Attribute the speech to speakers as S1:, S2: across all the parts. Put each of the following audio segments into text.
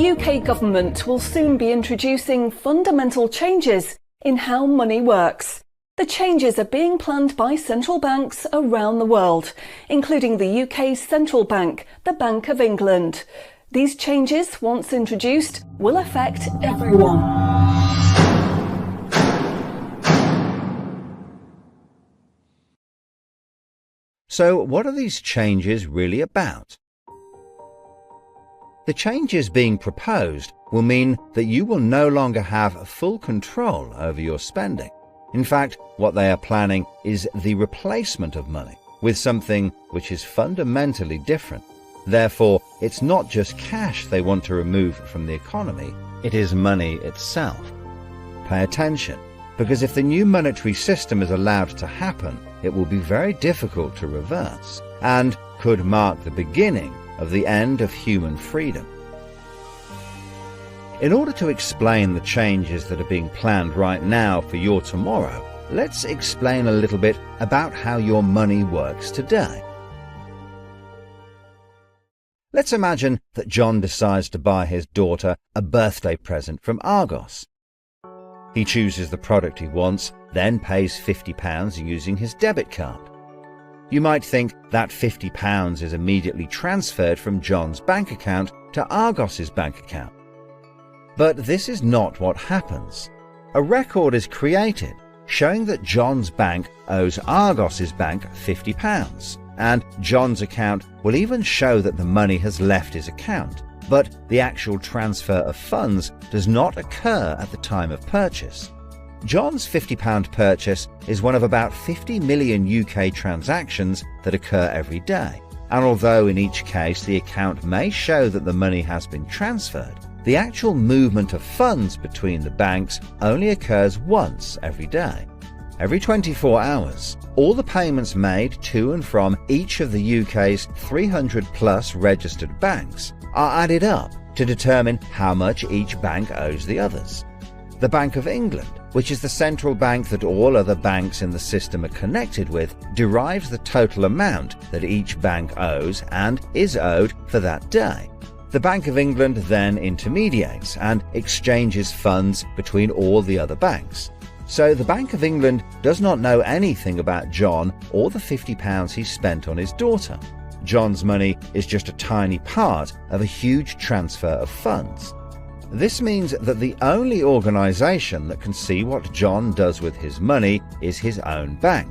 S1: The UK government will soon be introducing fundamental changes in how money works. The changes are being planned by central banks around the world, including the UK's central bank, the Bank of England. These changes, once introduced, will affect everyone.
S2: So, what are these changes really about? The changes being proposed will mean that you will no longer have full control over your spending. In fact, what they are planning is the replacement of money with something which is fundamentally different. Therefore, it's not just cash they want to remove from the economy, it is money itself. Pay attention, because if the new monetary system is allowed to happen, it will be very difficult to reverse, and could mark the beginning of the end of human freedom. In order to explain the changes that are being planned right now for your tomorrow, let's explain a little bit about how your money works today. Let's imagine that John decides to buy his daughter a birthday present from Argos. He chooses the product he wants, then pays £50 using his debit card. You might think that £50 is immediately transferred from John's bank account to Argos's bank account. But this is not what happens. A record is created showing that John's bank owes Argos's bank £50, and John's account will even show that the money has left his account, but the actual transfer of funds does not occur at the time of purchase. John's £50 purchase is one of about 50 million UK transactions that occur every day, and although in each case the account may show that the money has been transferred, the actual movement of funds between the banks only occurs once every day. Every 24 hours, all the payments made to and from each of the UK's 300 plus registered banks are added up to determine how much each bank owes the others. The Bank of England, which is the central bank that all other banks in the system are connected with, derives the total amount that each bank owes and is owed for that day. The Bank of England then intermediates and exchanges funds between all the other banks. So the Bank of England does not know anything about John or the £50 he spent on his daughter. John's money is just a tiny part of a huge transfer of funds. This means that the only organisation that can see what John does with his money is his own bank.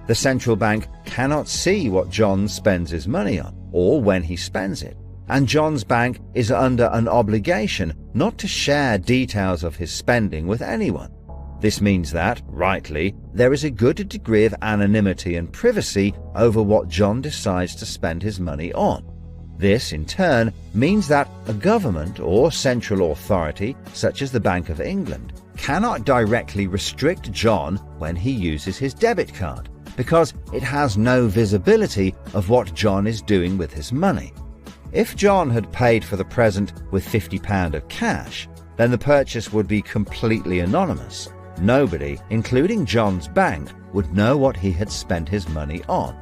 S2: The central bank cannot see what John spends his money on, or when he spends it, and John's bank is under an obligation not to share details of his spending with anyone. This means that, rightly, there is a good degree of anonymity and privacy over what John decides to spend his money on. This, in turn, means that a government or central authority, such as the Bank of England, cannot directly restrict John when he uses his debit card, because it has no visibility of what John is doing with his money. If John had paid for the present with £50 of cash, then the purchase would be completely anonymous. Nobody, including John's bank, would know what he had spent his money on.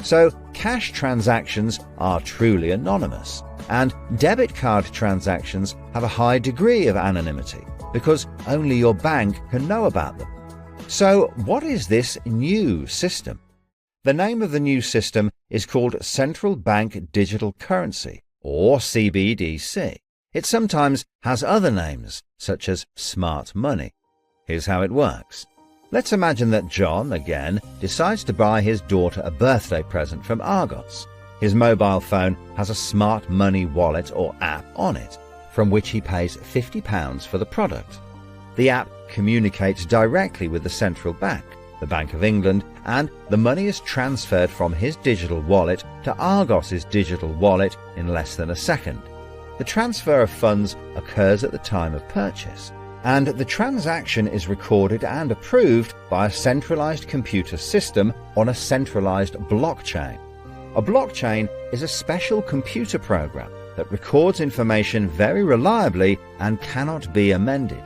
S2: So, cash transactions are truly anonymous, and debit card transactions have a high degree of anonymity, because only your bank can know about them. So, what is this new system? The name of the new system is called Central Bank Digital Currency, or CBDC. It sometimes has other names, such as smart money. Here's how it works. Let's imagine that John, again, decides to buy his daughter a birthday present from Argos. His mobile phone has a smart money wallet or app on it, from which he pays £50 for the product. The app communicates directly with the central bank, the Bank of England, and the money is transferred from his digital wallet to Argos's digital wallet in less than a second. The transfer of funds occurs at the time of purchase, and the transaction is recorded and approved by a centralized computer system on a centralized blockchain. A blockchain is a special computer program that records information very reliably and cannot be amended.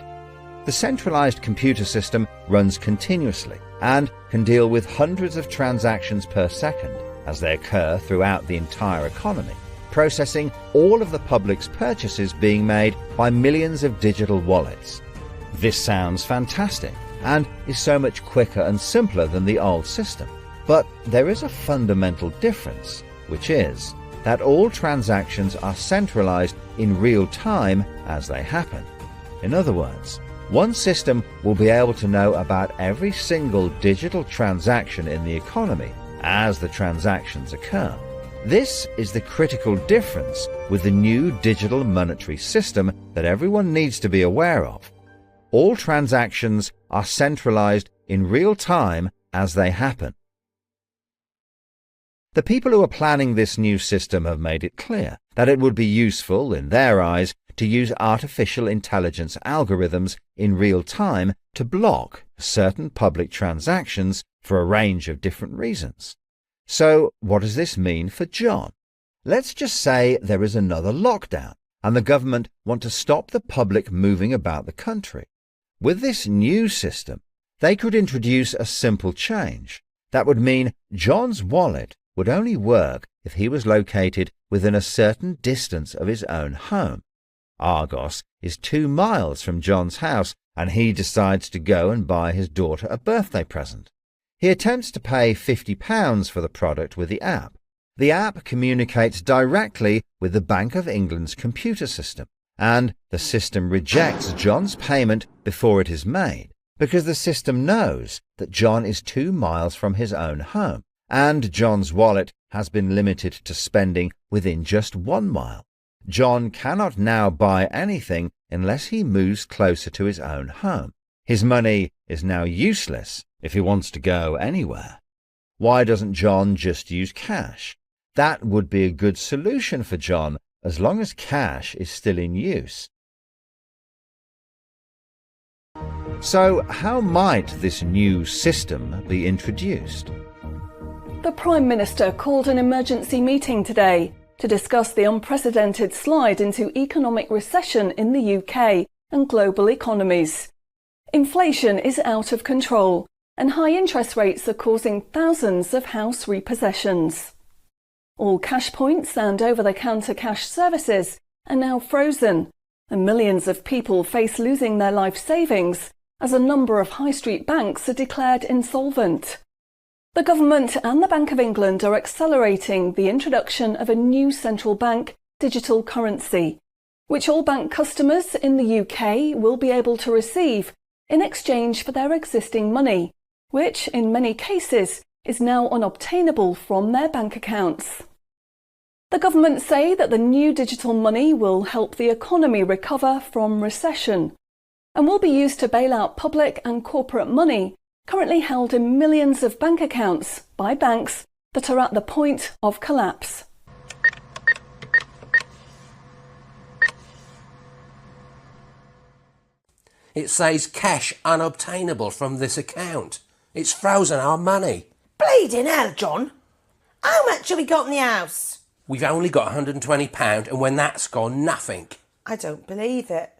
S2: The centralized computer system runs continuously and can deal with hundreds of transactions per second as they occur throughout the entire economy, processing all of the public's purchases being made by millions of digital wallets. This sounds fantastic and is so much quicker and simpler than the old system. But there is a fundamental difference, which is that all transactions are centralized in real time as they happen. In other words, one system will be able to know about every single digital transaction in the economy as the transactions occur. This is the critical difference with the new digital monetary system that everyone needs to be aware of. All transactions are centralized in real time as they happen. The people who are planning this new system have made it clear that it would be useful, in their eyes, to use artificial intelligence algorithms in real time to block certain public transactions for a range of different reasons. So, what does this mean for John? Let's just say there is another lockdown and the government want to stop the public moving about the country. With this new system, they could introduce a simple change. That would mean John's wallet would only work if he was located within a certain distance of his own home. Argos is 2 miles from John's house, and he decides to go and buy his daughter a birthday present. He attempts to pay £50 for the product with the app. The app communicates directly with the Bank of England's computer system, and the system rejects John's payment before it is made, because the system knows that John is 2 miles from his own home, and John's wallet has been limited to spending within just 1 mile. John cannot now buy anything unless he moves closer to his own home. His money is now useless if he wants to go anywhere. Why doesn't John just use cash? That would be a good solution for John as long as cash is still in use. So, how might this new system be introduced?
S1: The Prime Minister called an emergency meeting today to discuss the unprecedented slide into economic recession in the UK and global economies. Inflation is out of control, and high interest rates are causing thousands of house repossessions. All cash points and over-the-counter cash services are now frozen, and millions of people face losing their life savings as a number of high street banks are declared insolvent. The government and the Bank of England are accelerating the introduction of a new central bank digital currency, which all bank customers in the UK will be able to receive in exchange for their existing money, which in many cases is now unobtainable from their bank accounts. The government say that the new digital money will help the economy recover from recession and will be used to bail out public and corporate money currently held in millions of bank accounts by banks that are at the point of collapse.
S3: It says cash unobtainable from this account. It's frozen our money.
S4: Bleeding hell, John. How much have we got in the house?
S3: We've only got £120, and when that's gone, nothing.
S4: I don't believe it.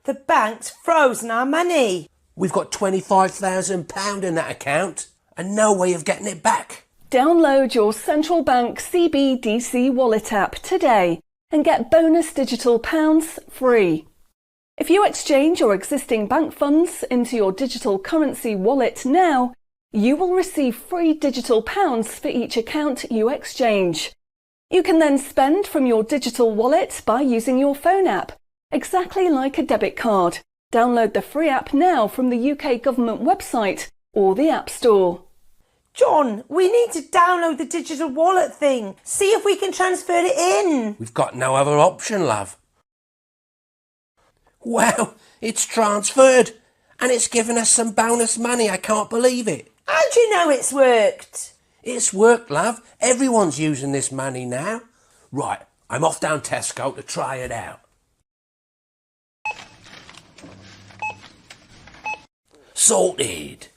S4: The bank's frozen our money.
S3: We've got £25,000 in that account, and no way of getting it back.
S1: Download your central bank CBDC wallet app today and get bonus digital pounds free. If you exchange your existing bank funds into your digital currency wallet now, you will receive free digital pounds for each account you exchange. You can then spend from your digital wallet by using your phone app, exactly like a debit card. Download the free app now from the UK government website or the App Store.
S4: John, we need to download the digital wallet thing. See if we can transfer it in.
S3: We've got no other option, love. Wow, it's transferred, and it's given us some bonus money. I can't believe it.
S4: How do you know it's worked?
S3: It's worked, love. Everyone's using this money now. Right, I'm off down Tesco to try it out. Sorted.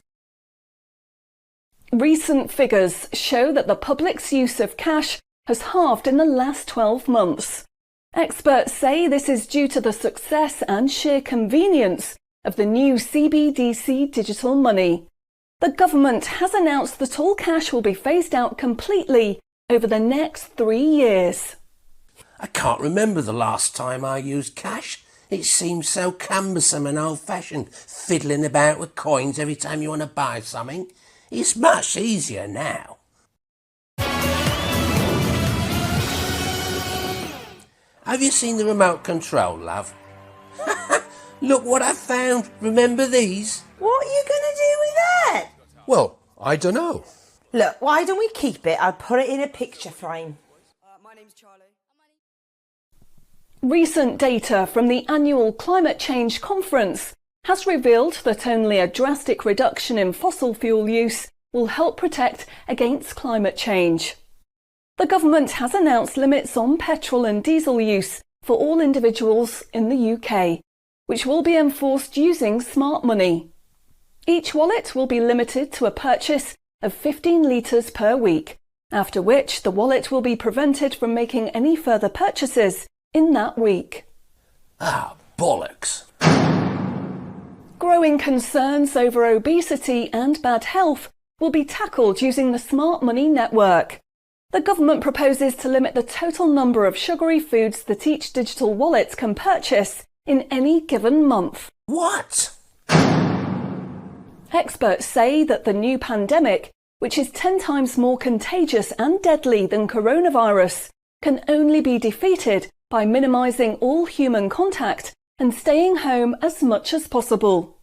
S1: Recent figures show that the public's use of cash has halved in the last 12 months. Experts say this is due to the success and sheer convenience of the new CBDC digital money. The government has announced that all cash will be phased out completely over the next 3 years.
S3: I can't remember the last time I used cash. It seems so cumbersome and old-fashioned, fiddling about with coins every time you want to buy something. It's much easier now. Have you seen the remote control, love? Look what I found. Remember these?
S4: What are you going to do with that?
S3: Well, I don't know.
S4: Look, why don't we keep it? I'll put it in a picture frame.
S5: My name's Charlie.
S1: Recent data from the annual Climate Change Conference has revealed that only a drastic reduction in fossil fuel use will help protect against climate change. The government has announced limits on petrol and diesel use for all individuals in the UK, which will be enforced using smart money. Each wallet will be limited to a purchase of 15 litres per week, after which the wallet will be prevented from making any further purchases in that week.
S3: Ah, bollocks.
S1: Growing concerns over obesity and bad health will be tackled using the Smart Money network. The government proposes to limit the total number of sugary foods that each digital wallet can purchase in any given month.
S3: What?
S1: Experts say that the new pandemic, which is 10 times more contagious and deadly than coronavirus, can only be defeated by minimising all human contact and staying home as much as possible.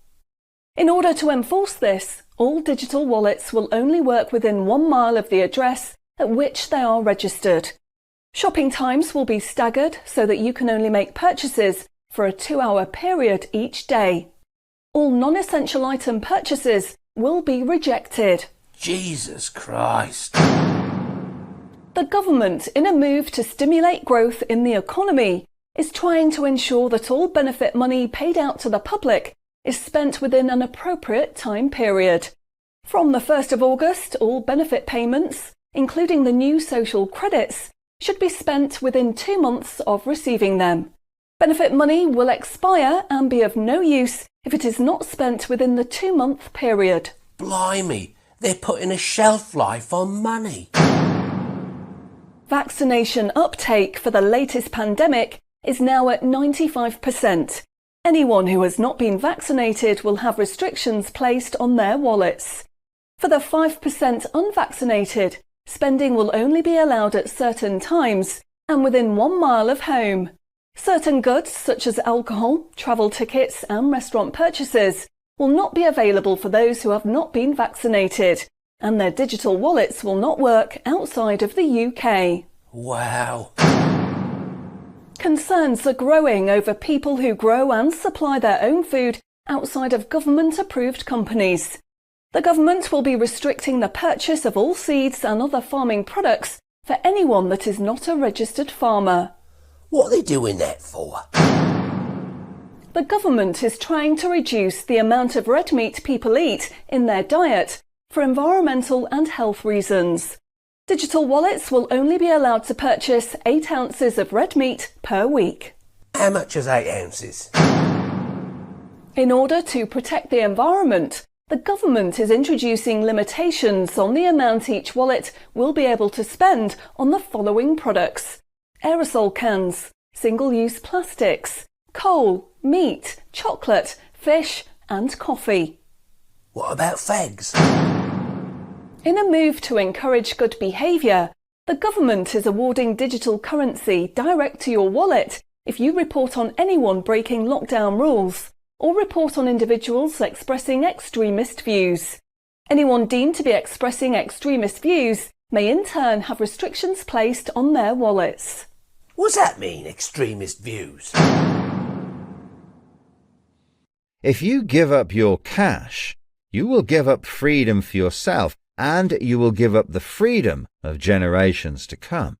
S1: In order to enforce this, all digital wallets will only work within 1 mile of the address at which they are registered. Shopping times will be staggered so that you can only make purchases for a 2-hour period each day. All non-essential item purchases will be rejected.
S3: Jesus Christ.
S1: The government, in a move to stimulate growth in the economy, is trying to ensure that all benefit money paid out to the public is spent within an appropriate time period. From the 1st of August, all benefit payments, including the new social credits, should be spent within 2 months of receiving them. Benefit money will expire and be of no use if it is not spent within the 2-month period.
S3: Blimey, they're putting a shelf life on money.
S1: Vaccination uptake for the latest pandemic is now at 95%. Anyone who has not been vaccinated will have restrictions placed on their wallets. For the 5% unvaccinated, spending will only be allowed at certain times and within 1 mile of home. Certain goods, such as alcohol, travel tickets and restaurant purchases, will not be available for those who have not been vaccinated, and their digital wallets will not work outside of the UK.
S3: Wow.
S1: Concerns are growing over people who grow and supply their own food outside of government-approved companies. The government will be restricting the purchase of all seeds and other farming products for anyone that is not a registered farmer.
S3: What are they doing that for?
S1: The government is trying to reduce the amount of red meat people eat in their diet for environmental and health reasons. Digital wallets will only be allowed to purchase 8 ounces of red meat per week.
S3: How much is 8 ounces?
S1: In order to protect the environment, the government is introducing limitations on the amount each wallet will be able to spend on the following products: aerosol cans, single-use plastics, coal, meat, chocolate, fish and coffee.
S3: What about fags?
S1: In a move to encourage good behaviour, the government is awarding digital currency direct to your wallet if you report on anyone breaking lockdown rules or report on individuals expressing extremist views. Anyone deemed to be expressing extremist views may in turn have restrictions placed on their wallets.
S3: What's that mean, extremist views?
S2: If you give up your cash, you will give up freedom for yourself, and you will give up the freedom of generations to come.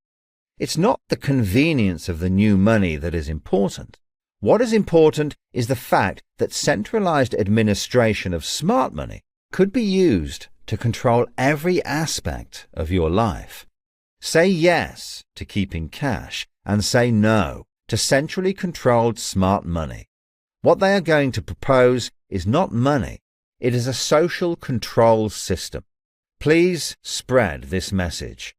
S2: It's not the convenience of the new money that is important. What is important is the fact that centralized administration of smart money could be used to control every aspect of your life. Say yes to keeping cash and say no to centrally controlled smart money. What they are going to propose is not money, it is a social control system. Please spread this message.